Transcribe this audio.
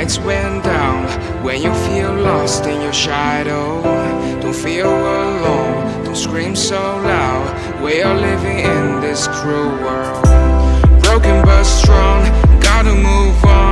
lights went down, when you feel lost in your shadow. Don't feel alone, don't scream so loud. We are living in this cruel world, broken but strong, gotta move on.